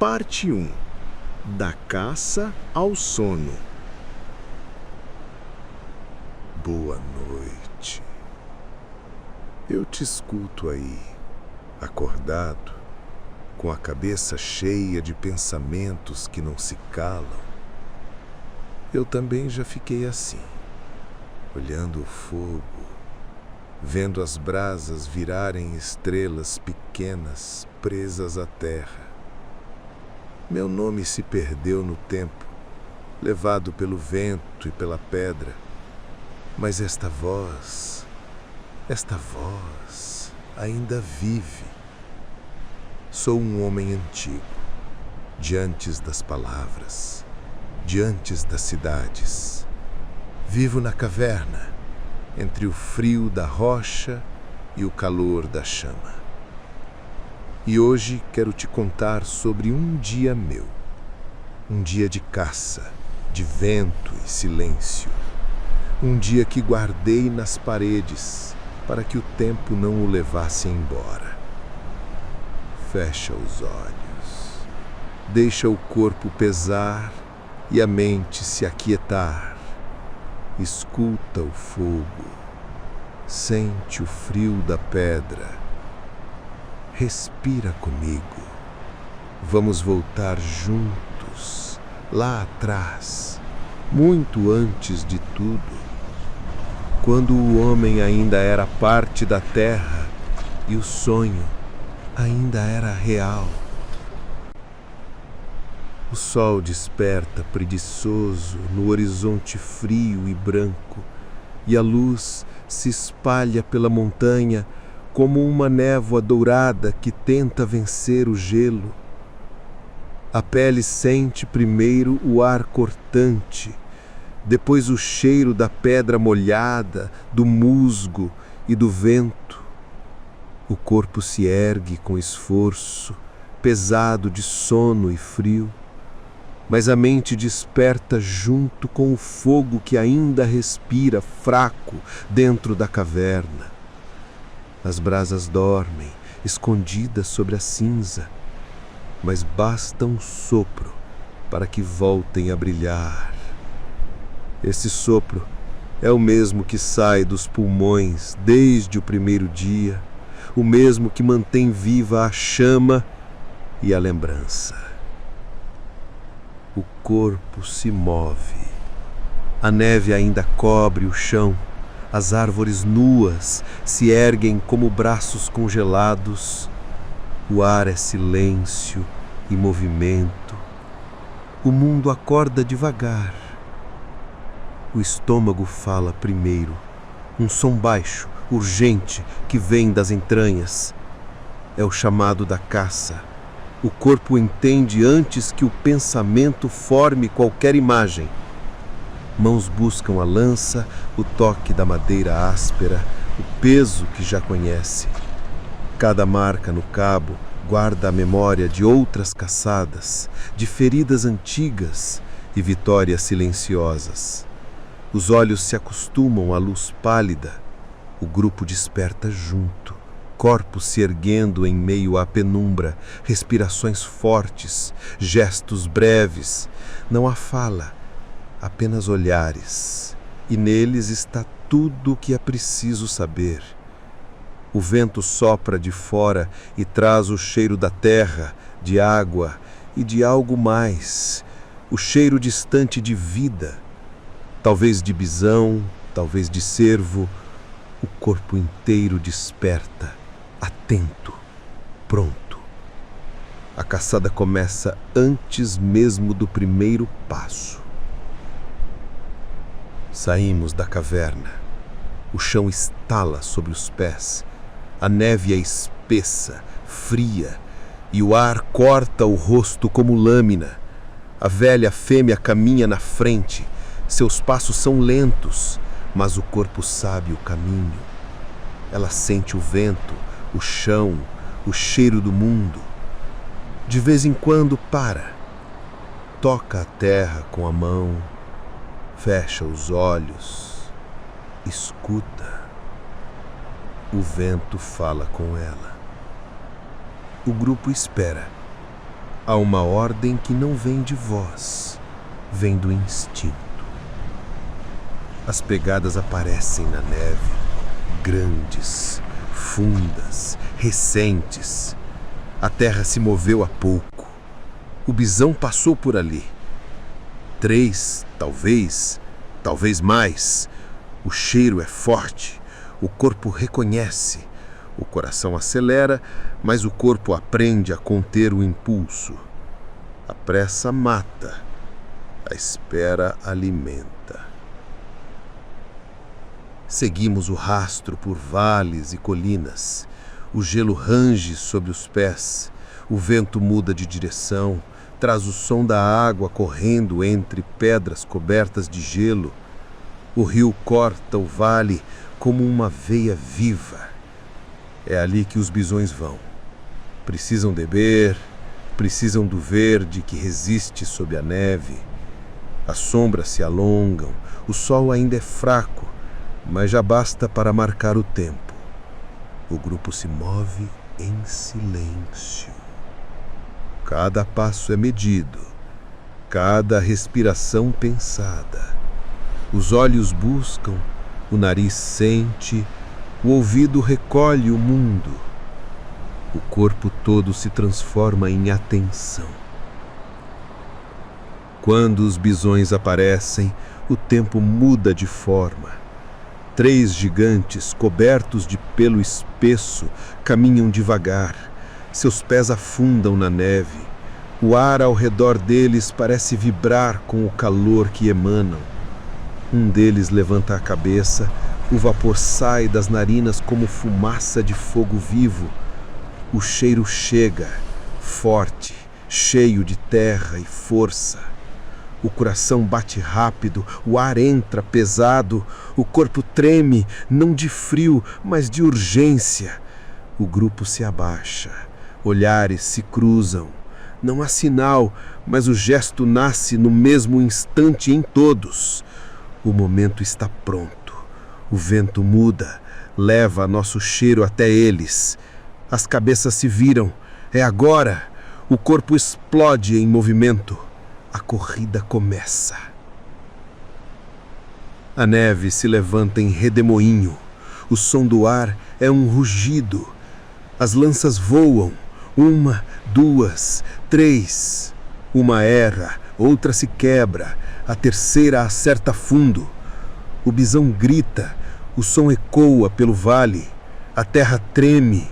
Parte 1. Da caça ao sono. Boa noite. Eu te escuto aí, acordado, com a cabeça cheia de pensamentos que não se calam. Eu também já fiquei assim, olhando o fogo, vendo as brasas virarem estrelas pequenas presas à terra. Meu nome se perdeu no tempo, levado pelo vento e pela pedra. Mas esta voz ainda vive. Sou um homem antigo, de antes das palavras, de antes das cidades. Vivo na caverna, entre o frio da rocha e o calor da chama. E hoje quero te contar sobre um dia meu, um dia de caça, de vento e silêncio. Um dia que guardei nas paredes para que o tempo não o levasse embora. Fecha os olhos, deixa o corpo pesar e a mente se aquietar. Escuta o fogo, sente o frio da pedra. Respira comigo. Vamos voltar juntos, lá atrás, muito antes de tudo, quando o homem ainda era parte da terra e o sonho ainda era real. O sol desperta preguiçoso no horizonte frio e branco, e a luz se espalha pela montanha como uma névoa dourada que tenta vencer o gelo. A pele sente primeiro o ar cortante, depois o cheiro da pedra molhada, do musgo e do vento. O corpo se ergue com esforço, pesado de sono e frio, mas a mente desperta junto com o fogo que ainda respira fraco dentro da caverna. As brasas dormem, escondidas sobre a cinza, mas basta um sopro para que voltem a brilhar. Esse sopro é o mesmo que sai dos pulmões desde o primeiro dia, o mesmo que mantém viva a chama e a lembrança. O corpo se move. A neve ainda cobre o chão. As árvores nuas se erguem como braços congelados. O ar é silêncio e movimento. O mundo acorda devagar. O estômago fala primeiro, um som baixo, urgente, que vem das entranhas. É o chamado da caça. O corpo entende antes que o pensamento forme qualquer imagem. Mãos buscam a lança, o toque da madeira áspera, o peso que já conhece. Cada marca no cabo guarda a memória de outras caçadas, de feridas antigas e vitórias silenciosas. Os olhos se acostumam à luz pálida. O grupo desperta junto, corpos se erguendo em meio à penumbra, respirações fortes, gestos breves. Não há fala, apenas olhares, e neles está tudo o que é preciso saber. O vento sopra de fora e traz o cheiro da terra, de água e de algo mais, o cheiro distante de vida, talvez de bisão, talvez de cervo. O corpo inteiro desperta, atento, pronto. A caçada começa antes mesmo do primeiro passo. Saímos da caverna. O chão estala sobre os pés. A neve é espessa, fria, e o ar corta o rosto como lâmina. A velha fêmea caminha na frente. Seus passos são lentos, mas o corpo sabe o caminho. Ela sente o vento, o chão, o cheiro do mundo. De vez em quando para. Toca a terra com a mão. Fecha os olhos, escuta. O vento fala com ela. O grupo espera. Há uma ordem que não vem de vós, vem do instinto. As pegadas aparecem na neve, grandes, fundas, recentes. A terra se moveu há pouco. O bisão passou por ali. 3, talvez mais. O cheiro é forte, o corpo reconhece. O coração acelera, mas o corpo aprende a conter o impulso. A pressa mata, a espera alimenta. Seguimos o rastro por vales e colinas. O gelo range sobre os pés. O vento muda de direção, traz o som da água correndo entre pedras cobertas de gelo. O rio corta o vale como uma veia viva. É ali que os bisões vão. Precisam beber, precisam do verde que resiste sob a neve. As sombras se alongam, o sol ainda é fraco, mas já basta para marcar o tempo. O grupo se move em silêncio. Cada passo é medido, cada respiração pensada. Os olhos buscam, o nariz sente, o ouvido recolhe o mundo. O corpo todo se transforma em atenção. Quando os bisões aparecem, o tempo muda de forma. 3 gigantes, cobertos de pelo espesso, caminham devagar. Seus pés afundam na neve. O ar ao redor deles parece vibrar com o calor que emanam. Um deles levanta a cabeça. O vapor sai das narinas como fumaça de fogo vivo. O cheiro chega, forte, cheio de terra e força. O coração bate rápido, o ar entra pesado, o corpo treme, não de frio, mas de urgência. O grupo se abaixa, olhares se cruzam. Não há sinal, mas o gesto nasce no mesmo instante em todos. O momento está pronto. O vento muda, leva nosso cheiro até eles. As cabeças se viram. É agora. O corpo explode em movimento. A corrida começa. A neve se levanta em redemoinho. O som do ar é um rugido. As lanças voam. 1, 2, 3. Uma erra, outra se quebra. A terceira acerta fundo. O bisão grita. O som ecoa pelo vale. A terra treme.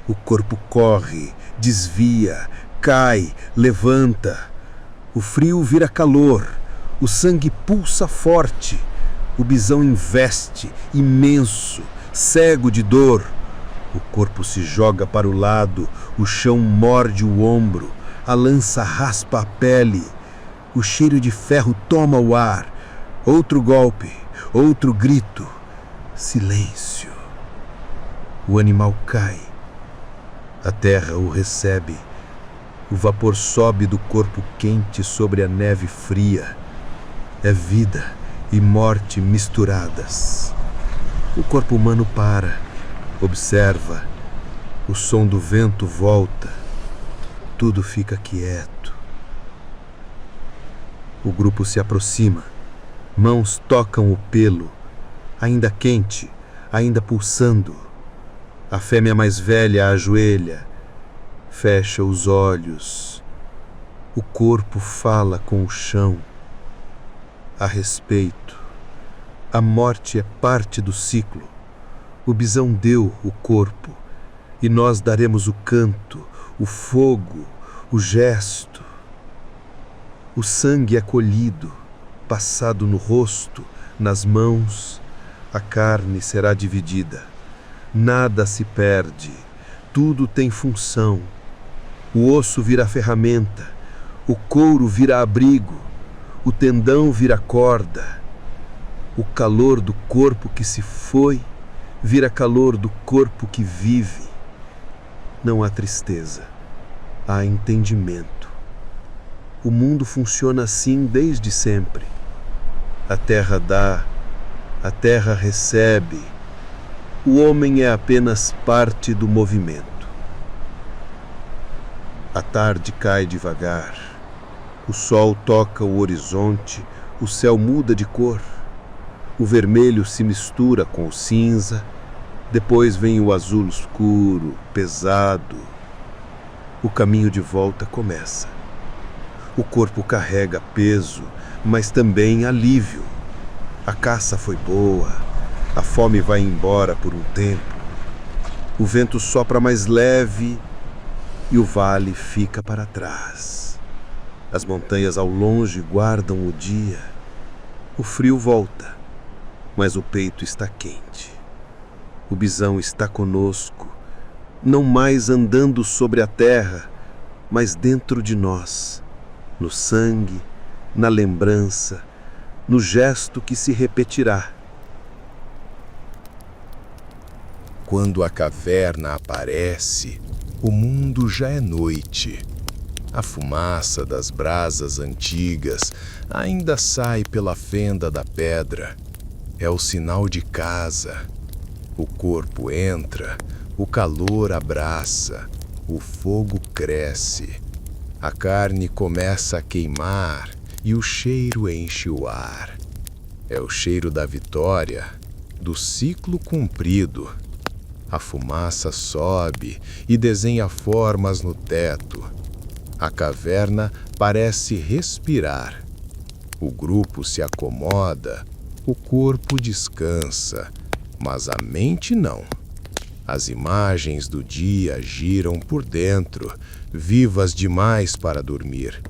O corpo corre, desvia, cai, levanta. O frio vira calor. O sangue pulsa forte. O bisão investe, imenso, cego de dor. O corpo se joga para o lado. O chão morde o ombro. A lança raspa a pele. O cheiro de ferro toma o ar. Outro golpe, outro grito. Silêncio. O animal cai. A terra o recebe. O vapor sobe do corpo quente sobre a neve fria. É vida e morte misturadas. O corpo humano para, observa. O som do vento volta. Tudo fica quieto. O grupo se aproxima. Mãos tocam o pelo. Ainda quente, ainda pulsando. A fêmea mais velha ajoelha, fecha os olhos. O corpo fala com o chão. A respeito. A morte é parte do ciclo. O bisão deu o corpo, e nós daremos o canto, o fogo, o gesto. O sangue é colhido, passado no rosto, nas mãos. A carne será dividida. Nada se perde. Tudo tem função. O osso vira ferramenta. O couro vira abrigo. O tendão vira corda. O calor do corpo que se foi vira calor do corpo que vive. Não há tristeza. Há entendimento. O mundo funciona assim desde sempre. A terra dá. A terra recebe. O homem é apenas parte do movimento. A tarde cai devagar. O sol toca o horizonte, o céu muda de cor. O vermelho se mistura com o cinza, depois vem o azul escuro, pesado. O caminho de volta começa. O corpo carrega peso, mas também alívio. A caça foi boa, a fome vai embora por um tempo. O vento sopra mais leve e o vale fica para trás. As montanhas ao longe guardam o dia. O frio volta, mas o peito está quente. O bisão está conosco, não mais andando sobre a terra, mas dentro de nós, no sangue, na lembrança, no gesto que se repetirá. Quando a caverna aparece, o mundo já é noite. A fumaça das brasas antigas ainda sai pela fenda da pedra. É o sinal de casa. O corpo entra, o calor abraça, o fogo cresce. A carne começa a queimar e o cheiro enche o ar. É o cheiro da vitória, do ciclo cumprido. A fumaça sobe e desenha formas no teto. A caverna parece respirar. O grupo se acomoda, o corpo descansa, mas a mente não. As imagens do dia giram por dentro, vivas demais para dormir.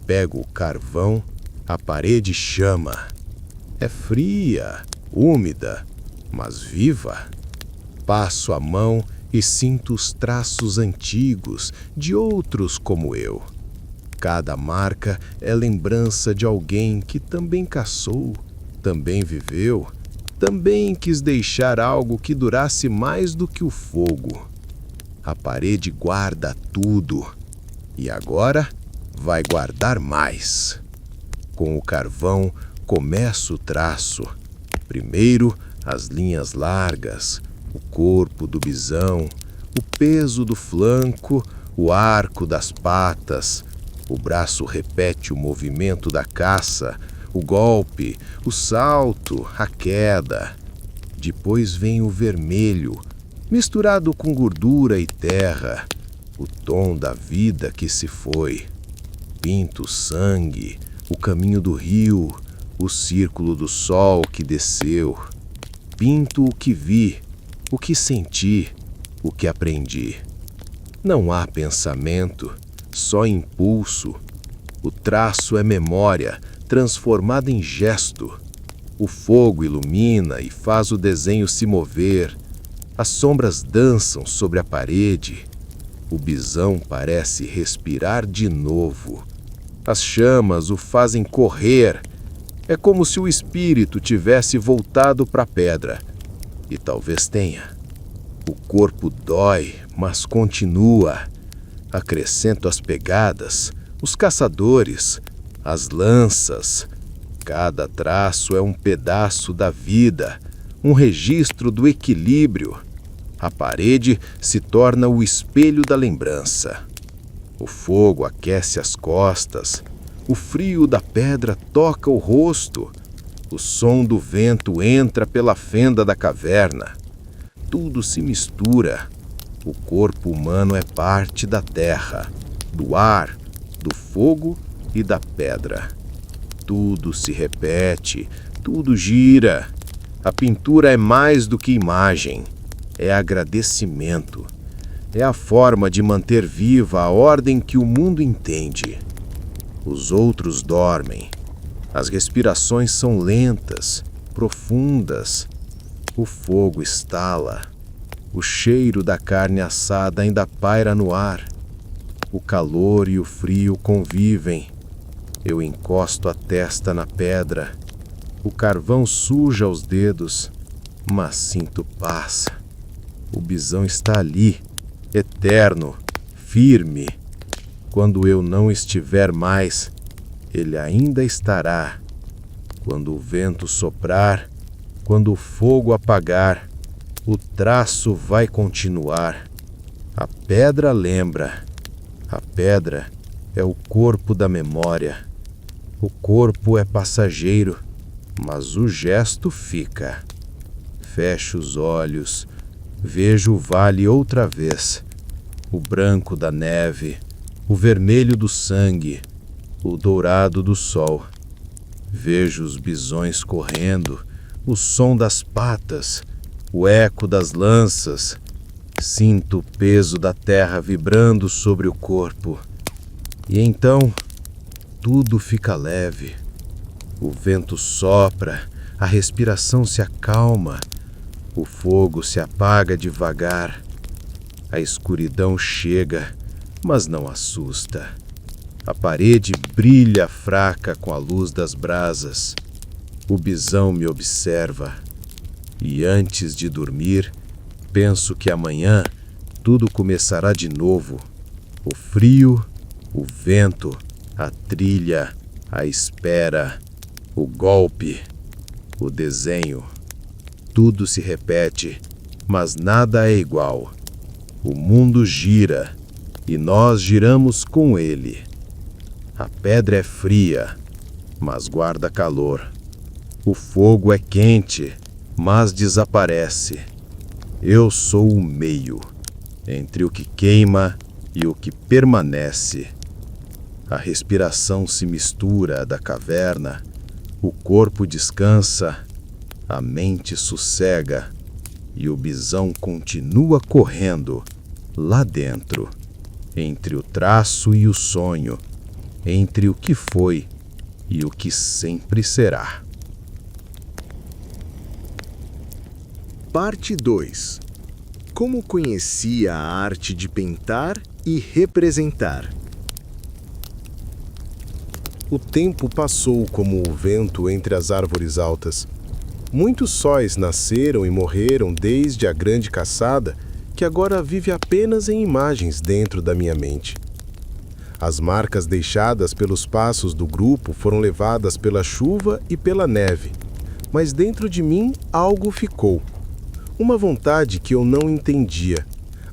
Pego o carvão, a parede chama. É fria, úmida, mas viva. Passo a mão e sinto os traços antigos de outros como eu. Cada marca é lembrança de alguém que também caçou, também viveu, também quis deixar algo que durasse mais do que o fogo. A parede guarda tudo e agora vai guardar mais. Com o carvão começo o traço. Primeiro as linhas largas, o corpo do bisão, o peso do flanco, o arco das patas. O braço repete o movimento da caça, o golpe, o salto, a queda. Depois vem o vermelho, misturado com gordura e terra, o tom da vida que se foi. Pinto o sangue, o caminho do rio, o círculo do sol que desceu. Pinto o que vi, o que senti, o que aprendi. Não há pensamento, só impulso. O traço é memória, transformada em gesto. O fogo ilumina e faz o desenho se mover. As sombras dançam sobre a parede. O bisão parece respirar de novo. As chamas o fazem correr. É como se o espírito tivesse voltado para a pedra. E talvez tenha. O corpo dói, mas continua. Acrescento as pegadas, os caçadores, as lanças. Cada traço é um pedaço da vida, um registro do equilíbrio. A parede se torna o espelho da lembrança. O fogo aquece as costas, o frio da pedra toca o rosto, o som do vento entra pela fenda da caverna. Tudo se mistura. O corpo humano é parte da terra, do ar, do fogo e da pedra. Tudo se repete, tudo gira. A pintura é mais do que imagem, é agradecimento. É a forma de manter viva a ordem que o mundo entende. Os outros dormem. As respirações são lentas, profundas. O fogo estala. O cheiro da carne assada ainda paira no ar. O calor e o frio convivem. Eu encosto a testa na pedra. O carvão suja os dedos, mas sinto paz. O bisão está ali, eterno, firme. Quando eu não estiver mais, ele ainda estará. Quando o vento soprar, quando o fogo apagar, o traço vai continuar. A pedra lembra, A pedra é o corpo da memória. O corpo é passageiro, mas o gesto fica. Fecho os olhos, vejo o vale outra vez. O branco da neve, o vermelho do sangue, o dourado do sol. Vejo os bisões correndo, o som das patas, o eco das lanças. Sinto o peso da terra vibrando sobre o corpo. E então, tudo fica leve. O vento sopra, a respiração se acalma, o fogo se apaga devagar. A escuridão chega, mas não assusta. A parede brilha fraca com a luz das brasas. O bisão me observa. E antes de dormir, penso que amanhã tudo começará de novo. O frio, o vento, a trilha, a espera, o golpe, o desenho. Tudo se repete, mas nada é igual. O mundo gira e nós giramos com ele. A pedra é fria, mas guarda calor. O fogo é quente, mas desaparece. Eu sou o meio, entre o que queima e o que permanece. A respiração se mistura da caverna, o corpo descansa, a mente sossega e o bisão continua correndo lá dentro, entre o traço e o sonho, entre o que foi e o que sempre será. Parte 2. Como conheci a arte de pintar e representar. O tempo passou como o vento entre as árvores altas. Muitos sóis nasceram e morreram desde a grande caçada, que agora vive apenas em imagens dentro da minha mente. As marcas deixadas pelos passos do grupo foram levadas pela chuva e pela neve, mas dentro de mim algo ficou. Uma vontade que eu não entendia,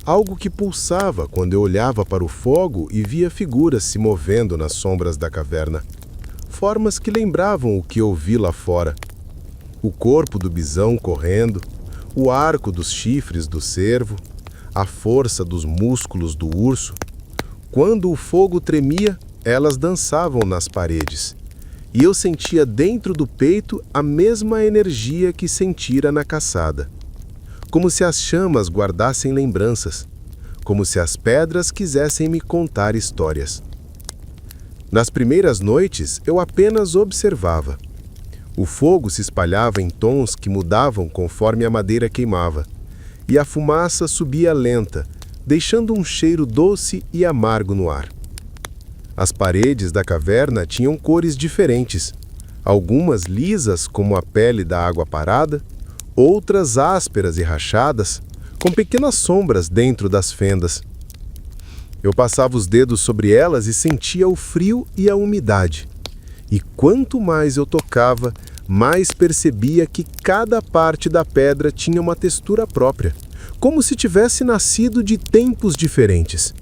algo que pulsava quando eu olhava para o fogo e via figuras se movendo nas sombras da caverna. Formas que lembravam o que eu vi lá fora. O corpo do bisão correndo, o arco dos chifres do cervo, a força dos músculos do urso. Quando o fogo tremia, elas dançavam nas paredes. E eu sentia dentro do peito a mesma energia que sentira na caçada. Como se as chamas guardassem lembranças, como se as pedras quisessem me contar histórias. Nas primeiras noites, eu apenas observava. O fogo se espalhava em tons que mudavam conforme a madeira queimava, e a fumaça subia lenta, deixando um cheiro doce e amargo no ar. As paredes da caverna tinham cores diferentes, algumas lisas como a pele da água parada, outras ásperas e rachadas, com pequenas sombras dentro das fendas. Eu passava os dedos sobre elas e sentia o frio e a umidade. E quanto mais eu tocava, mais percebia que cada parte da pedra tinha uma textura própria, como se tivesse nascido de tempos diferentes.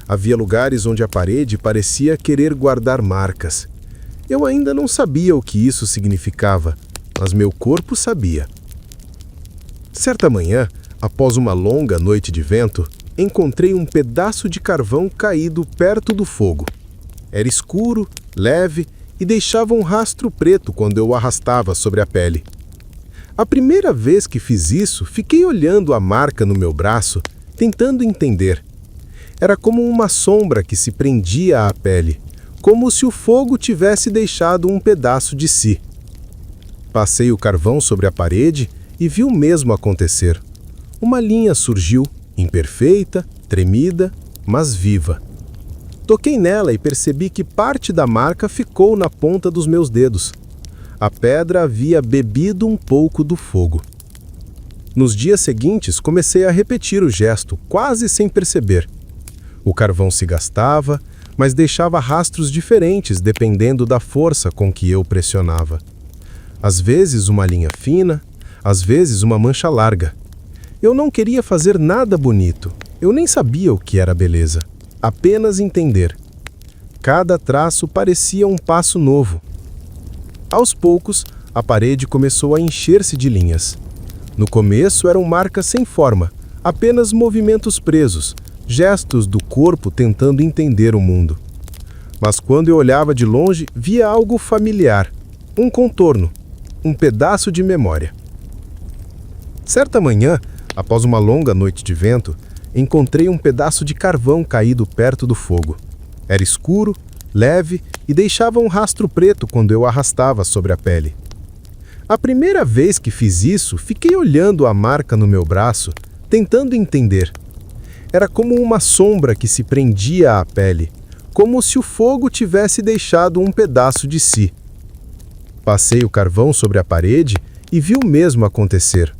Havia lugares onde a parede parecia querer guardar marcas. Eu ainda não sabia o que isso significava, mas meu corpo sabia. Certa manhã, após uma longa noite de vento, encontrei um pedaço de carvão caído perto do fogo. Era escuro, leve e deixava um rastro preto quando eu o arrastava sobre a pele. A primeira vez que fiz isso, fiquei olhando a marca no meu braço, tentando entender. Era como uma sombra que se prendia à pele, como se o fogo tivesse deixado um pedaço de si. Passei o carvão sobre a parede e vi o mesmo acontecer. Uma linha surgiu, imperfeita, tremida, mas viva. Toquei nela e percebi que parte da marca ficou na ponta dos meus dedos. A pedra havia bebido um pouco do fogo. Nos dias seguintes, comecei a repetir o gesto, quase sem perceber. O carvão se gastava, mas deixava rastros diferentes dependendo da força com que eu pressionava. Às vezes uma linha fina, às vezes uma mancha larga. Eu não queria fazer nada bonito, eu nem sabia o que era beleza. apenas entender. Cada traço parecia um passo novo. Aos poucos, a parede começou a encher-se de linhas. No começo eram marcas sem forma, apenas movimentos presos, gestos do corpo tentando entender o mundo. Mas quando eu olhava de longe, via algo familiar, um contorno, um pedaço de memória. Certa manhã, após uma longa noite de vento, encontrei um pedaço de carvão caído perto do fogo. Era escuro, leve e deixava um rastro preto quando eu arrastava sobre a pele. A primeira vez que fiz isso, fiquei olhando a marca no meu braço, tentando entender. Era como uma sombra que se prendia à pele, como se o fogo tivesse deixado um pedaço de si. Passei o carvão sobre a parede e vi o mesmo acontecer.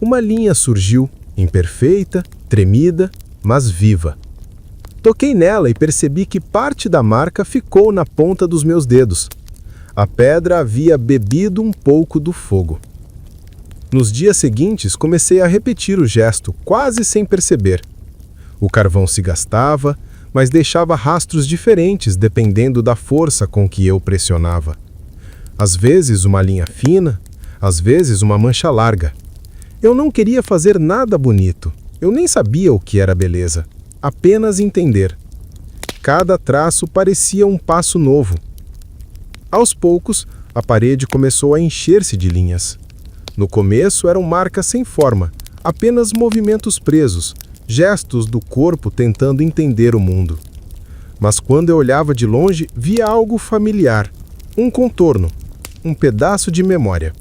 Uma linha surgiu, imperfeita, tremida, mas viva. Toquei nela e percebi que parte da marca ficou na ponta dos meus dedos. A pedra havia bebido um pouco do fogo. Nos dias seguintes, comecei a repetir o gesto, quase sem perceber. O carvão se gastava, mas deixava rastros diferentes dependendo da força com que eu pressionava. Às vezes uma linha fina, às vezes uma mancha larga. Eu não queria fazer nada bonito. Eu nem sabia o que era beleza. Apenas entender. Cada traço parecia um passo novo. Aos poucos, a parede começou a encher-se de linhas. No começo eram marcas sem forma, apenas movimentos presos, gestos do corpo tentando entender o mundo. Mas quando eu olhava de longe, via algo familiar, um contorno, um pedaço de memória.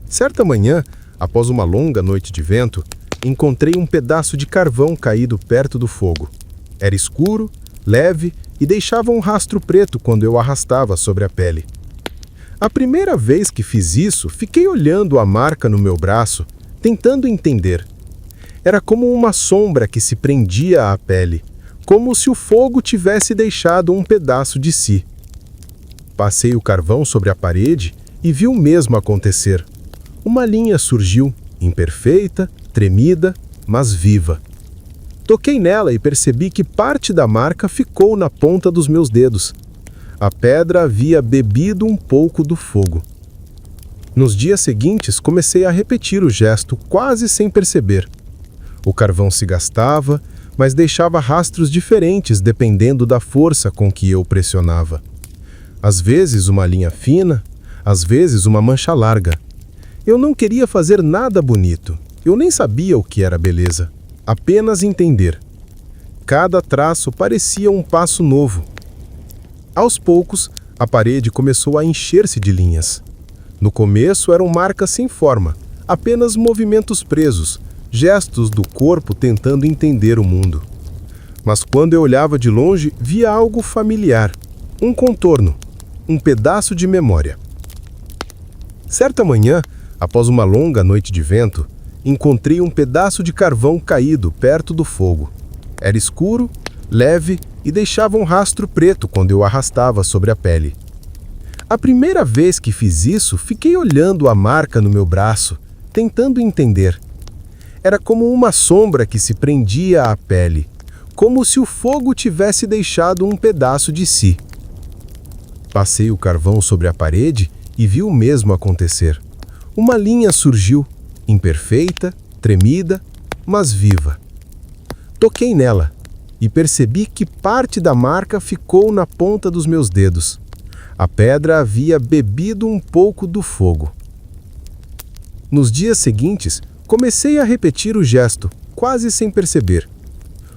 Certa manhã, após uma longa noite de vento, encontrei um pedaço de carvão caído perto do fogo. Era escuro, leve e deixava um rastro preto quando eu arrastava sobre a pele. A primeira vez que fiz isso, fiquei olhando a marca no meu braço, tentando entender. Era como uma sombra que se prendia à pele, como se o fogo tivesse deixado um pedaço de si. Passei o carvão sobre a parede e vi o mesmo acontecer. Uma linha surgiu, imperfeita, tremida, mas viva. Toquei nela e percebi que parte da marca ficou na ponta dos meus dedos. A pedra havia bebido um pouco do fogo. Nos dias seguintes, comecei a repetir o gesto, quase sem perceber. O carvão se gastava, mas deixava rastros diferentes dependendo da força com que eu pressionava. Às vezes uma linha fina, às vezes uma mancha larga. Eu não queria fazer nada bonito. Eu nem sabia o que era beleza. Apenas entender. Cada traço parecia um passo novo. Aos poucos, a parede começou a encher-se de linhas. No começo eram marcas sem forma, apenas movimentos presos, gestos do corpo tentando entender o mundo. Mas quando eu olhava de longe, via algo familiar, um contorno, um pedaço de memória. Certa manhã, após uma longa noite de vento, encontrei um pedaço de carvão caído perto do fogo. Era escuro, leve e deixava um rastro preto quando eu arrastava sobre a pele. A primeira vez que fiz isso, fiquei olhando a marca no meu braço, tentando entender. Era como uma sombra que se prendia à pele, como se o fogo tivesse deixado um pedaço de si. Passei o carvão sobre a parede e vi o mesmo acontecer. Uma linha surgiu, imperfeita, tremida, mas viva. Toquei nela e percebi que parte da marca ficou na ponta dos meus dedos. A pedra havia bebido um pouco do fogo. Nos dias seguintes, comecei a repetir o gesto, quase sem perceber.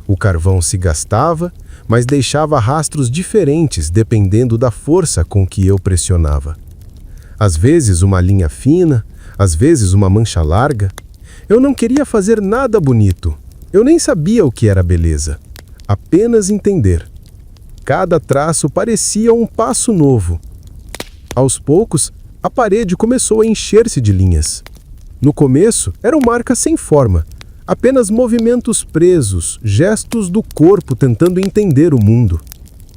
O carvão se gastava, mas deixava rastros diferentes dependendo da força com que eu pressionava. Às vezes uma linha fina, às vezes uma mancha larga. Eu não queria fazer nada bonito. Eu nem sabia o que era beleza. Apenas entender. Cada traço parecia um passo novo. Aos poucos, a parede começou a encher-se de linhas. No começo, eram marcas sem forma, apenas movimentos presos, gestos do corpo tentando entender o mundo.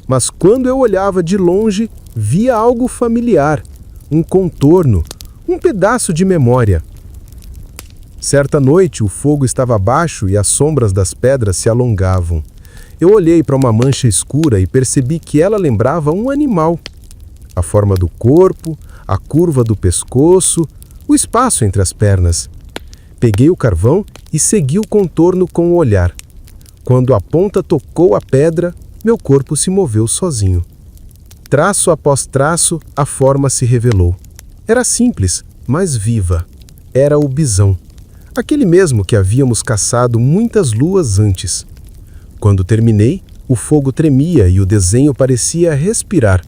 Mas quando eu olhava de longe, via algo familiar, um contorno, um pedaço de memória. Certa noite, o fogo estava baixo e as sombras das pedras se alongavam. Eu olhei para uma mancha escura e percebi que ela lembrava um animal. A forma do corpo, a curva do pescoço, o espaço entre as pernas. Peguei o carvão e segui o contorno com o olhar. Quando a ponta tocou a pedra, meu corpo se moveu sozinho. Traço após traço, a forma se revelou. Era simples, mas viva. Era o bisão. Aquele mesmo que havíamos caçado muitas luas antes. Quando terminei, o fogo tremia e o desenho parecia respirar.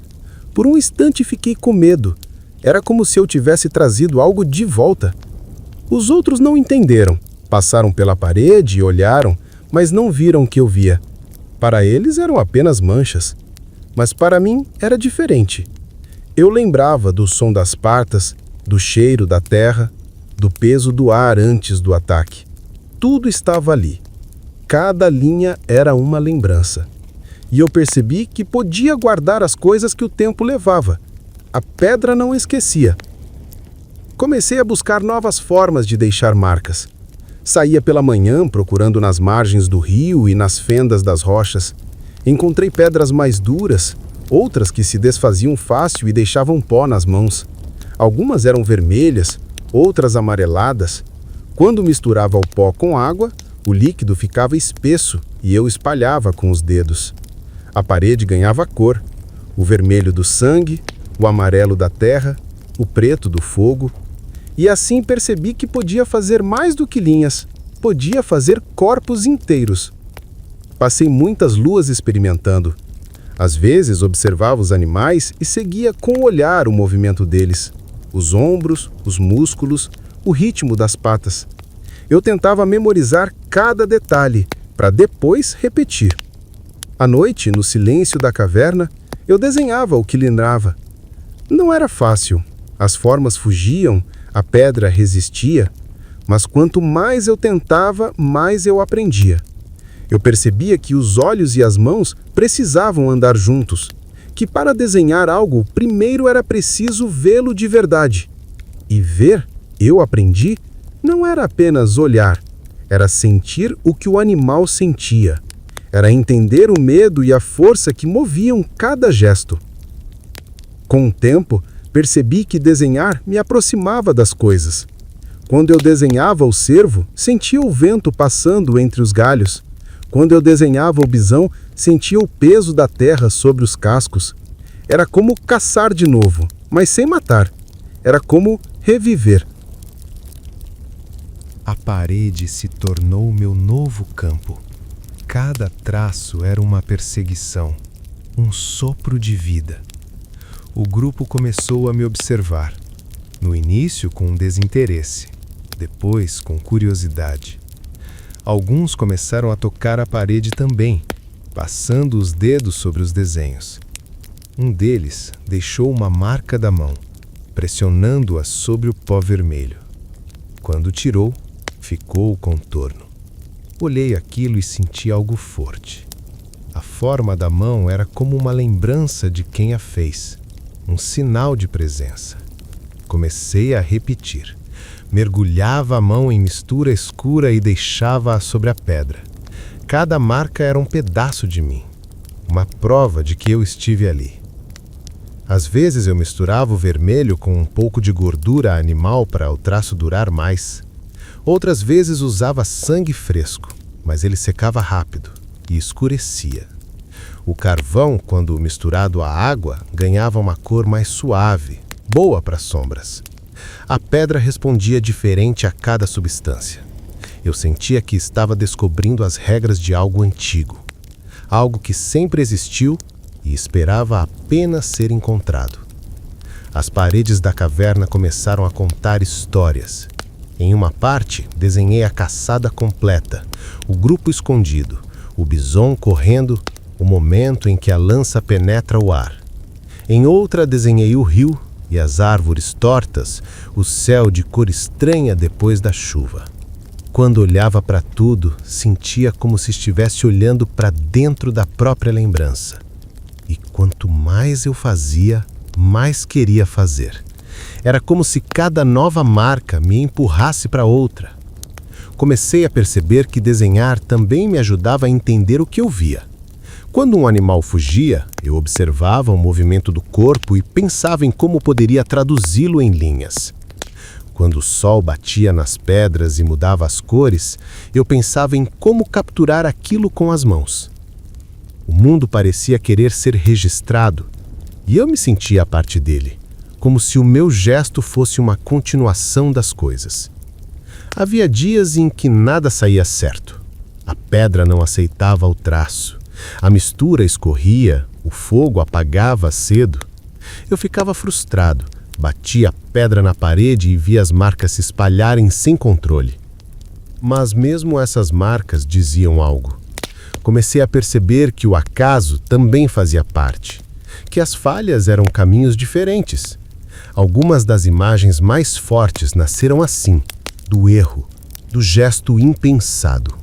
Por um instante fiquei com medo. Era como se eu tivesse trazido algo de volta. Os outros não entenderam. Passaram pela parede e olharam, mas não viram o que eu via. Para eles eram apenas manchas. Mas para mim era diferente. Eu lembrava do som das patas, do cheiro da terra, do peso do ar antes do ataque. Tudo estava ali. Cada linha era uma lembrança. E eu percebi que podia guardar as coisas que o tempo levava. A pedra não esquecia. Comecei a buscar novas formas de deixar marcas. Saía pela manhã procurando nas margens do rio e nas fendas das rochas. Encontrei pedras mais duras, outras que se desfaziam fácil e deixavam pó nas mãos. Algumas eram vermelhas, outras amareladas. Quando misturava o pó com água, o líquido ficava espesso e eu espalhava com os dedos. A parede ganhava cor: o vermelho do sangue, o amarelo da terra, o preto do fogo. E assim percebi que podia fazer mais do que linhas, podia fazer corpos inteiros. Passei muitas luas experimentando. Às vezes observava os animais e seguia com o olhar o movimento deles, os ombros, os músculos, o ritmo das patas. Eu tentava memorizar cada detalhe, para depois repetir. À noite, no silêncio da caverna, eu desenhava o que lembrava. Não era fácil. As formas fugiam, a pedra resistia, mas quanto mais eu tentava, mais eu aprendia. Eu percebia que os olhos e as mãos precisavam andar juntos, que para desenhar algo, primeiro era preciso vê-lo de verdade. E ver, eu aprendi, não era apenas olhar, era sentir o que o animal sentia. Era entender o medo e a força que moviam cada gesto. Com o tempo, percebi que desenhar me aproximava das coisas. Quando eu desenhava o cervo, sentia o vento passando entre os galhos. Quando eu desenhava o bisão, sentia o peso da terra sobre os cascos. Era como caçar de novo, mas sem matar. Era como reviver. A parede se tornou meu novo campo. Cada traço era uma perseguição, um sopro de vida. O grupo começou a me observar. No início com desinteresse, depois com curiosidade. Alguns começaram a tocar a parede também, passando os dedos sobre os desenhos. Um deles deixou uma marca da mão, pressionando-a sobre o pó vermelho. Quando tirou, ficou o contorno. Olhei aquilo e senti algo forte. A forma da mão era como uma lembrança de quem a fez, um sinal de presença. Comecei a repetir. Mergulhava a mão em mistura escura e deixava-a sobre a pedra. Cada marca era um pedaço de mim, uma prova de que eu estive ali. Às vezes eu misturava o vermelho com um pouco de gordura animal para o traço durar mais. Outras vezes usava sangue fresco, mas ele secava rápido e escurecia. O carvão, quando misturado à água, ganhava uma cor mais suave, boa para sombras. A pedra respondia diferente a cada substância. Eu sentia que estava descobrindo as regras de algo antigo, algo que sempre existiu e esperava apenas ser encontrado. As paredes da caverna começaram a contar histórias. Em uma parte, desenhei a caçada completa, o grupo escondido, o bison correndo, o momento em que a lança penetra o ar. Em outra, desenhei o rio e as árvores tortas, o céu de cor estranha depois da chuva. Quando olhava para tudo, sentia como se estivesse olhando para dentro da própria lembrança. E quanto mais eu fazia, mais queria fazer. Era como se cada nova marca me empurrasse para outra. Comecei a perceber que desenhar também me ajudava a entender o que eu via. Quando um animal fugia, eu observava o movimento do corpo e pensava em como poderia traduzi-lo em linhas. Quando o sol batia nas pedras e mudava as cores, eu pensava em como capturar aquilo com as mãos. O mundo parecia querer ser registrado, e eu me sentia a parte dele, como se o meu gesto fosse uma continuação das coisas. Havia dias em que nada saía certo. A pedra não aceitava o traço, a mistura escorria, o fogo apagava cedo. Eu ficava frustrado, batia a pedra na parede e via as marcas se espalharem sem controle. Mas mesmo essas marcas diziam algo. Comecei a perceber que o acaso também fazia parte, que as falhas eram caminhos diferentes. Algumas das imagens mais fortes nasceram assim, do erro, do gesto impensado.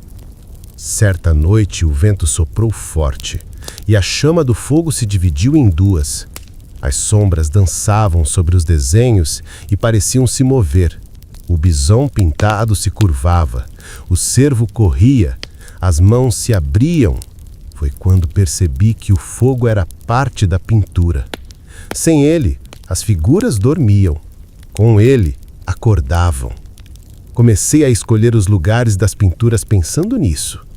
Certa noite o vento soprou forte e a chama do fogo se dividiu em duas. As sombras dançavam sobre os desenhos e pareciam se mover. O bisão pintado se curvava, o cervo corria, as mãos se abriam. Foi quando percebi que o fogo era parte da pintura. Sem ele, as figuras dormiam. Com ele, acordavam. Comecei a escolher os lugares das pinturas pensando nisso.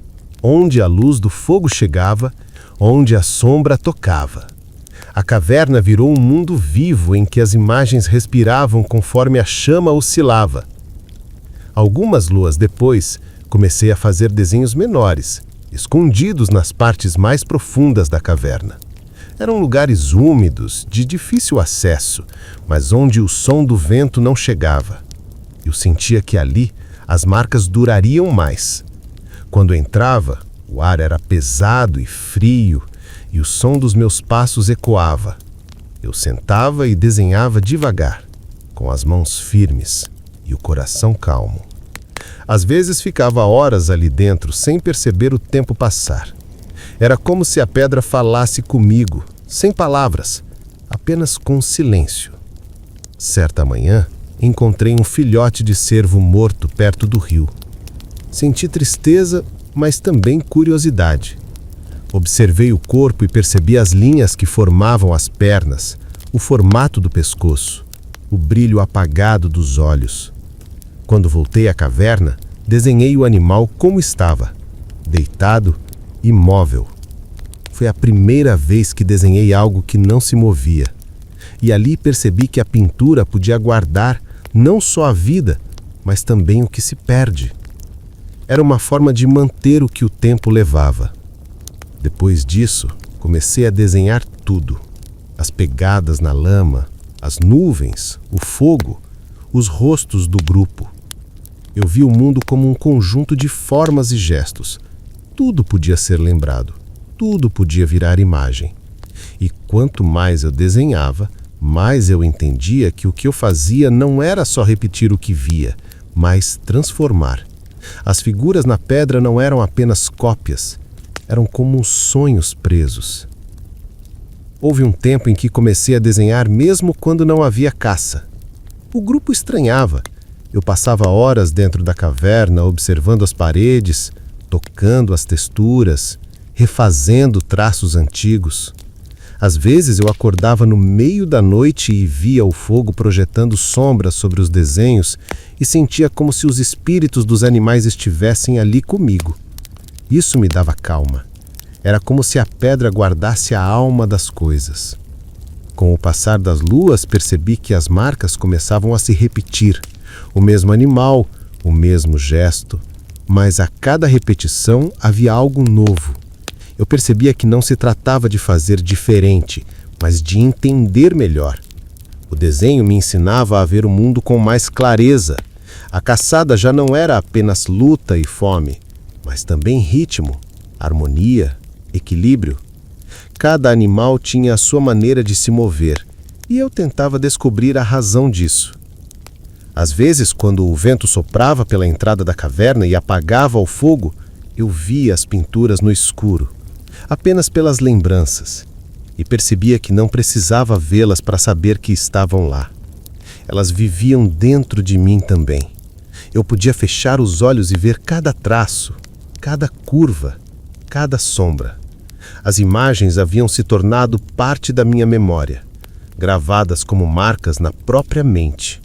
Onde a luz do fogo chegava, onde a sombra tocava. A caverna virou um mundo vivo em que as imagens respiravam conforme a chama oscilava. Algumas luas depois, comecei a fazer desenhos menores, escondidos nas partes mais profundas da caverna. Eram lugares úmidos, de difícil acesso, mas onde o som do vento não chegava. Eu sentia que ali as marcas durariam mais. Quando entrava, o ar era pesado e frio, e o som dos meus passos ecoava. Eu sentava e desenhava devagar, com as mãos firmes e o coração calmo. Às vezes ficava horas ali dentro sem perceber o tempo passar. Era como se a pedra falasse comigo, sem palavras, apenas com silêncio. Certa manhã, encontrei um filhote de cervo morto perto do rio. Senti tristeza, mas também curiosidade. Observei o corpo e percebi as linhas que formavam as pernas, o formato do pescoço, o brilho apagado dos olhos. Quando voltei à caverna, desenhei o animal como estava, deitado, imóvel. Foi a primeira vez que desenhei algo que não se movia. E ali percebi que a pintura podia guardar não só a vida, mas também o que se perde. Era uma forma de manter o que o tempo levava. Depois disso, comecei a desenhar tudo. As pegadas na lama, as nuvens, o fogo, os rostos do grupo. Eu vi o mundo como um conjunto de formas e gestos. Tudo podia ser lembrado, tudo podia virar imagem. E quanto mais eu desenhava, mais eu entendia que o que eu fazia não era só repetir o que via, mas transformar. As figuras na pedra não eram apenas cópias, eram como sonhos presos. Houve um tempo em que comecei a desenhar mesmo quando não havia caça. O grupo estranhava. Eu passava horas dentro da caverna observando as paredes, tocando as texturas, refazendo traços antigos. Às vezes eu acordava no meio da noite e via o fogo projetando sombras sobre os desenhos e sentia como se os espíritos dos animais estivessem ali comigo. Isso me dava calma. Era como se a pedra guardasse a alma das coisas. Com o passar das luas, percebi que as marcas começavam a se repetir. O mesmo animal, o mesmo gesto, mas a cada repetição havia algo novo. Eu percebia que não se tratava de fazer diferente, mas de entender melhor. O desenho me ensinava a ver o mundo com mais clareza. A caçada já não era apenas luta e fome, mas também ritmo, harmonia, equilíbrio. Cada animal tinha a sua maneira de se mover, e eu tentava descobrir a razão disso. Às vezes, quando o vento soprava pela entrada da caverna e apagava o fogo, eu via as pinturas no escuro, apenas pelas lembranças, e percebia que não precisava vê-las para saber que estavam lá. Elas viviam dentro de mim também. Eu podia fechar os olhos e ver cada traço, cada curva, cada sombra. As imagens haviam se tornado parte da minha memória, gravadas como marcas na própria mente.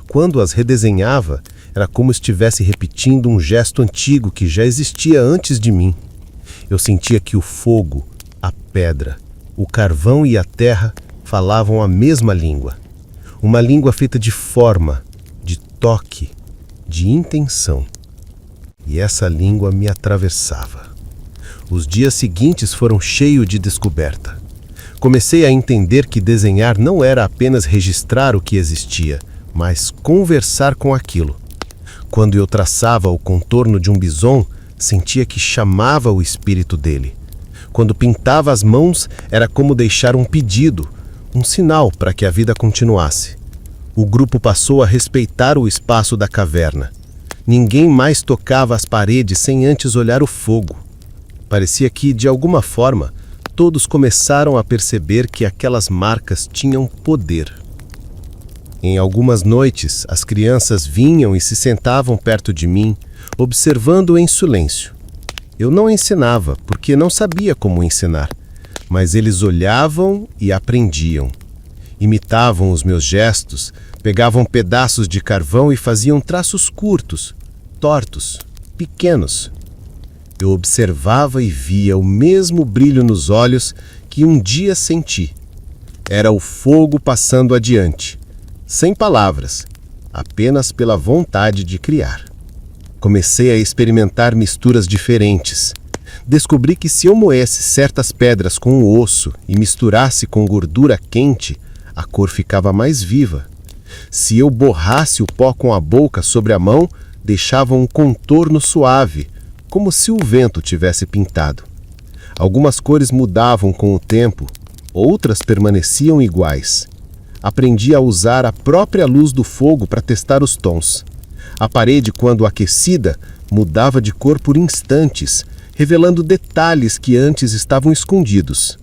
Quando as redesenhava, era como se estivesse repetindo um gesto antigo que já existia antes de mim. Eu sentia que o fogo, a pedra, o carvão e a terra falavam a mesma língua. Uma língua feita de forma, de toque, de intenção. E essa língua me atravessava. Os dias seguintes foram cheios de descoberta. Comecei a entender que desenhar não era apenas registrar o que existia, mas conversar com aquilo. Quando eu traçava o contorno de um bison, sentia que chamava o espírito dele. Quando pintava as mãos, era como deixar um pedido, um sinal para que a vida continuasse. O grupo passou a respeitar o espaço da caverna. Ninguém mais tocava as paredes sem antes olhar o fogo. Parecia que, de alguma forma, todos começaram a perceber que aquelas marcas tinham poder. Em algumas noites, as crianças vinham e se sentavam perto de mim, observando em silêncio. Eu não ensinava, porque não sabia como ensinar, mas eles olhavam e aprendiam. Imitavam os meus gestos, pegavam pedaços de carvão e faziam traços curtos, tortos, pequenos. Eu observava e via o mesmo brilho nos olhos que um dia senti. Era o fogo passando adiante, sem palavras, apenas pela vontade de criar. Comecei a experimentar misturas diferentes. Descobri que se eu moesse certas pedras com o osso e misturasse com gordura quente, a cor ficava mais viva. Se eu borrasse o pó com a boca sobre a mão, deixava um contorno suave, como se o vento tivesse pintado. Algumas cores mudavam com o tempo, outras permaneciam iguais. Aprendi a usar a própria luz do fogo para testar os tons. A parede, quando aquecida, mudava de cor por instantes, revelando detalhes que antes estavam escondidos.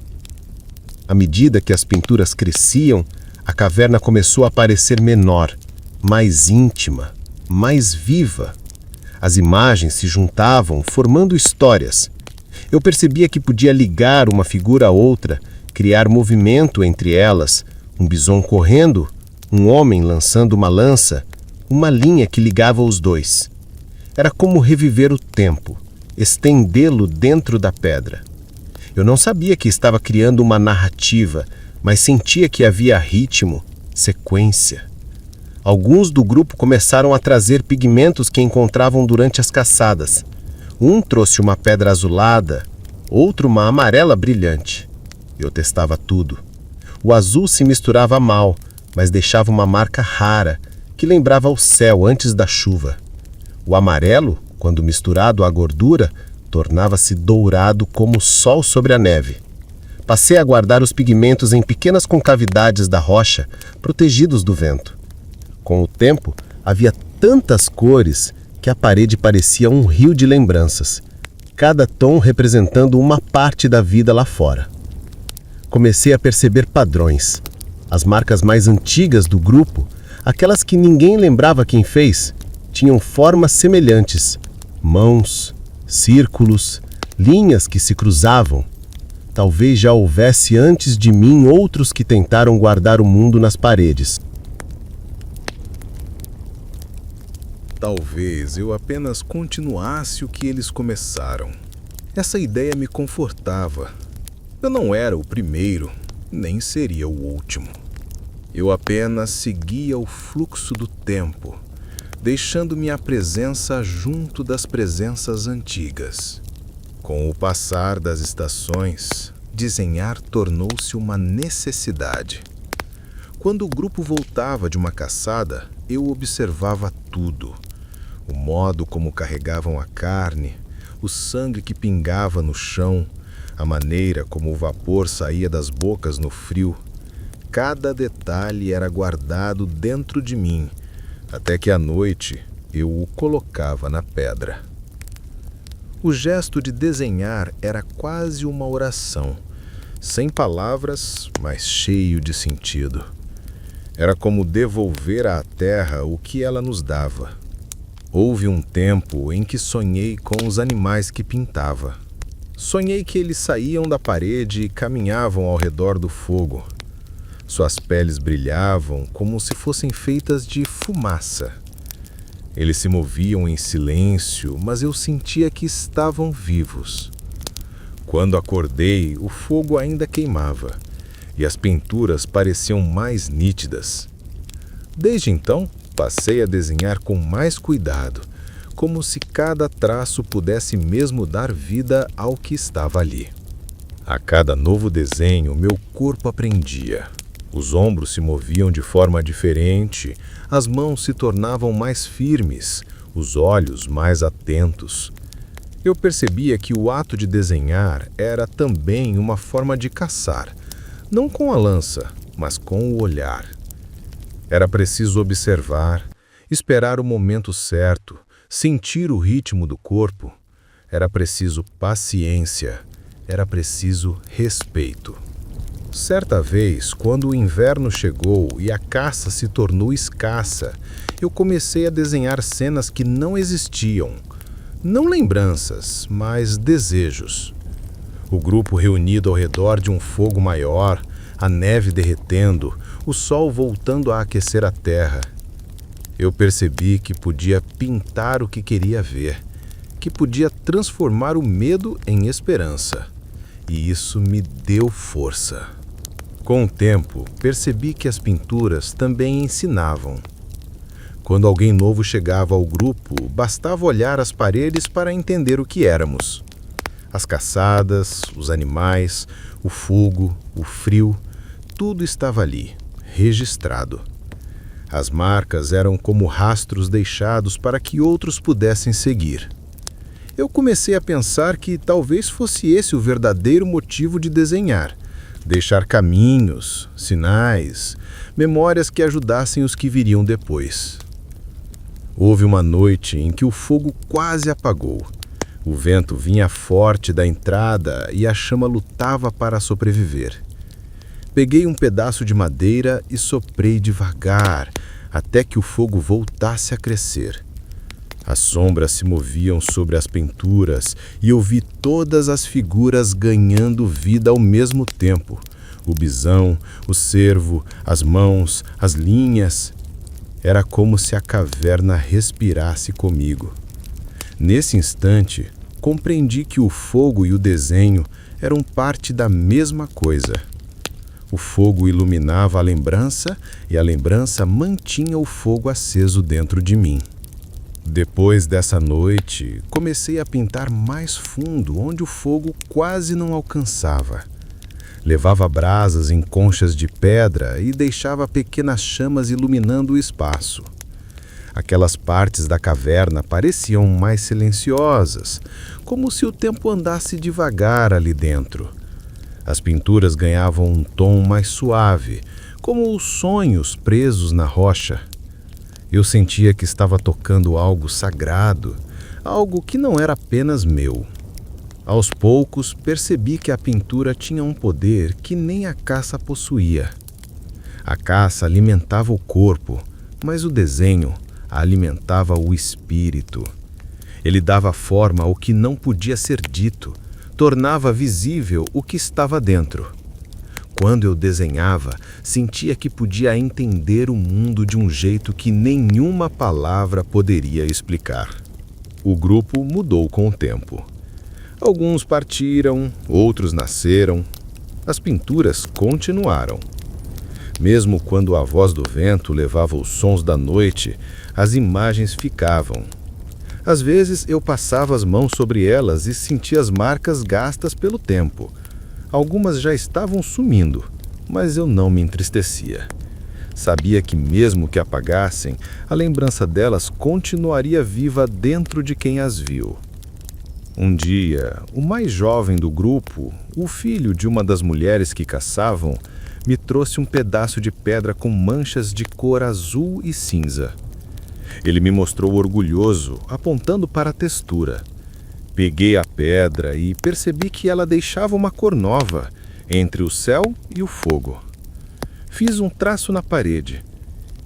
À medida que as pinturas cresciam, a caverna começou a parecer menor, mais íntima, mais viva. As imagens se juntavam, formando histórias. Eu percebia que podia ligar uma figura a outra, criar movimento entre elas, um bison correndo, um homem lançando uma lança, uma linha que ligava os dois. Era como reviver o tempo, estendê-lo dentro da pedra. Eu não sabia que estava criando uma narrativa, mas sentia que havia ritmo, sequência. Alguns do grupo começaram a trazer pigmentos que encontravam durante as caçadas. Um trouxe uma pedra azulada, outro uma amarela brilhante. Eu testava tudo. O azul se misturava mal, mas deixava uma marca rara, que lembrava o céu antes da chuva. O amarelo, quando misturado à gordura, tornava-se dourado como o sol sobre a neve. Passei a guardar os pigmentos em pequenas concavidades da rocha, protegidos do vento. Com o tempo, havia tantas cores que a parede parecia um rio de lembranças, cada tom representando uma parte da vida lá fora. Comecei a perceber padrões. As marcas mais antigas do grupo, aquelas que ninguém lembrava quem fez, tinham formas semelhantes, mãos, círculos, linhas que se cruzavam. Talvez já houvesse antes de mim outros que tentaram guardar o mundo nas paredes. Talvez eu apenas continuasse o que eles começaram. Essa ideia me confortava. Eu não era o primeiro, nem seria o último. Eu apenas seguia o fluxo do tempo, deixando minha presença junto das presenças antigas. Com o passar das estações, desenhar tornou-se uma necessidade. Quando o grupo voltava de uma caçada, eu observava tudo. O modo como carregavam a carne, o sangue que pingava no chão, a maneira como o vapor saía das bocas no frio. Cada detalhe era guardado dentro de mim, até que à noite eu o colocava na pedra. O gesto de desenhar era quase uma oração, sem palavras, mas cheio de sentido. Era como devolver à terra o que ela nos dava. Houve um tempo em que sonhei com os animais que pintava. Sonhei que eles saíam da parede e caminhavam ao redor do fogo. Suas peles brilhavam como se fossem feitas de fumaça. Eles se moviam em silêncio, mas eu sentia que estavam vivos. Quando acordei, o fogo ainda queimava e as pinturas pareciam mais nítidas. Desde então, passei a desenhar com mais cuidado, como se cada traço pudesse mesmo dar vida ao que estava ali. A cada novo desenho, meu corpo aprendia. Os ombros se moviam de forma diferente, as mãos se tornavam mais firmes, os olhos mais atentos. Eu percebia que o ato de desenhar era também uma forma de caçar, não com a lança, mas com o olhar. Era preciso observar, esperar o momento certo, sentir o ritmo do corpo. Era preciso paciência, era preciso respeito. Certa vez, quando o inverno chegou e a caça se tornou escassa, eu comecei a desenhar cenas que não existiam. Não lembranças, mas desejos. O grupo reunido ao redor de um fogo maior, a neve derretendo, o sol voltando a aquecer a terra. Eu percebi que podia pintar o que queria ver, que podia transformar o medo em esperança. E isso me deu força. Com o tempo, percebi que as pinturas também ensinavam. Quando alguém novo chegava ao grupo, bastava olhar as paredes para entender o que éramos. As caçadas, os animais, o fogo, o frio, tudo estava ali, registrado. As marcas eram como rastros deixados para que outros pudessem seguir. Eu comecei a pensar que talvez fosse esse o verdadeiro motivo de desenhar. Deixar caminhos, sinais, memórias que ajudassem os que viriam depois. Houve uma noite em que o fogo quase apagou. O vento vinha forte da entrada e a chama lutava para sobreviver. Peguei um pedaço de madeira e soprei devagar, até que o fogo voltasse a crescer. As sombras se moviam sobre as pinturas e eu vi todas as figuras ganhando vida ao mesmo tempo. O bisão, o cervo, as mãos, as linhas. Era como se a caverna respirasse comigo. Nesse instante, compreendi que o fogo e o desenho eram parte da mesma coisa. O fogo iluminava a lembrança e a lembrança mantinha o fogo aceso dentro de mim. Depois dessa noite, comecei a pintar mais fundo, onde o fogo quase não alcançava. Levava brasas em conchas de pedra e deixava pequenas chamas iluminando o espaço. Aquelas partes da caverna pareciam mais silenciosas, como se o tempo andasse devagar ali dentro. As pinturas ganhavam um tom mais suave, como os sonhos presos na rocha. Eu sentia que estava tocando algo sagrado, algo que não era apenas meu. Aos poucos, percebi que a pintura tinha um poder que nem a caça possuía. A caça alimentava o corpo, mas o desenho alimentava o espírito. Ele dava forma ao que não podia ser dito, tornava visível o que estava dentro. Quando eu desenhava, sentia que podia entender o mundo de um jeito que nenhuma palavra poderia explicar. O grupo mudou com o tempo. Alguns partiram, outros nasceram. As pinturas continuaram. Mesmo quando a voz do vento levava os sons da noite, as imagens ficavam. Às vezes eu passava as mãos sobre elas e sentia as marcas gastas pelo tempo. Algumas já estavam sumindo, mas eu não me entristecia. Sabia que mesmo que apagassem, a lembrança delas continuaria viva dentro de quem as viu. Um dia, o mais jovem do grupo, o filho de uma das mulheres que caçavam, me trouxe um pedaço de pedra com manchas de cor azul e cinza. Ele me mostrou orgulhoso, apontando para a textura. Peguei a pedra e percebi que ela deixava uma cor nova, entre o céu e o fogo. Fiz um traço na parede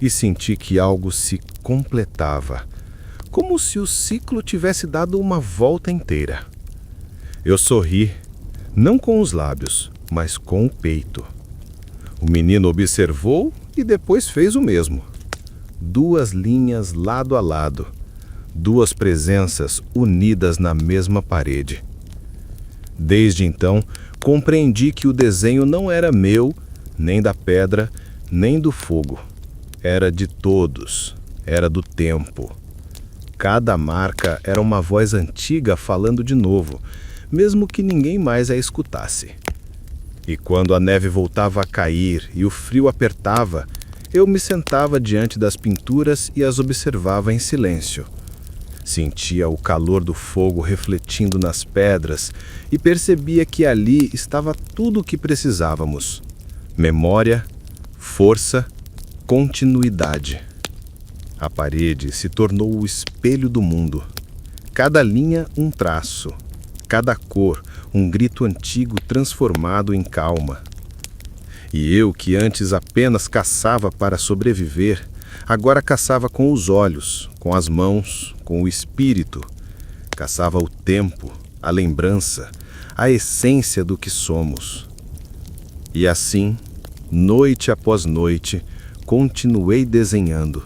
e senti que algo se completava, como se o ciclo tivesse dado uma volta inteira. Eu sorri, não com os lábios, mas com o peito. O menino observou e depois fez o mesmo. 2 linhas lado a lado, 2 presenças unidas na mesma parede. Desde então, compreendi que o desenho não era meu, nem da pedra, nem do fogo. Era de todos, era do tempo. Cada marca era uma voz antiga falando de novo, mesmo que ninguém mais a escutasse. E quando a neve voltava a cair e o frio apertava, eu me sentava diante das pinturas e as observava em silêncio. Sentia o calor do fogo refletindo nas pedras e percebia que ali estava tudo o que precisávamos: memória, força, continuidade. A parede se tornou o espelho do mundo. Cada linha um traço, cada cor um grito antigo transformado em calma. E eu, que antes apenas caçava para sobreviver, agora caçava com os olhos, com as mãos, com o espírito. Caçava o tempo, a lembrança, a essência do que somos. E assim, noite após noite, continuei desenhando,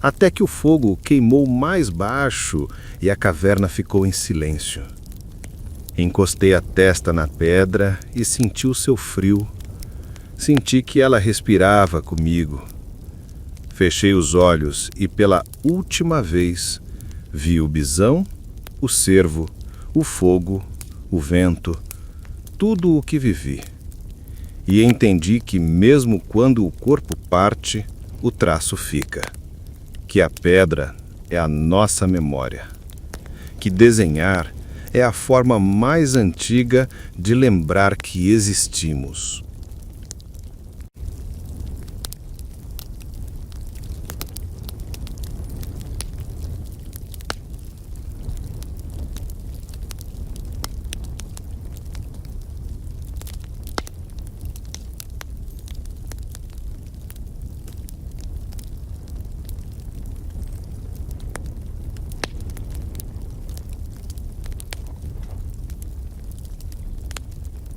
até que o fogo queimou mais baixo e a caverna ficou em silêncio. Encostei a testa na pedra e senti o seu frio. Senti que ela respirava comigo. Fechei os olhos e pela última vez vi o bisão, o cervo, o fogo, o vento, tudo o que vivi. E entendi que mesmo quando o corpo parte, o traço fica. Que a pedra é a nossa memória. Que desenhar é a forma mais antiga de lembrar que existimos.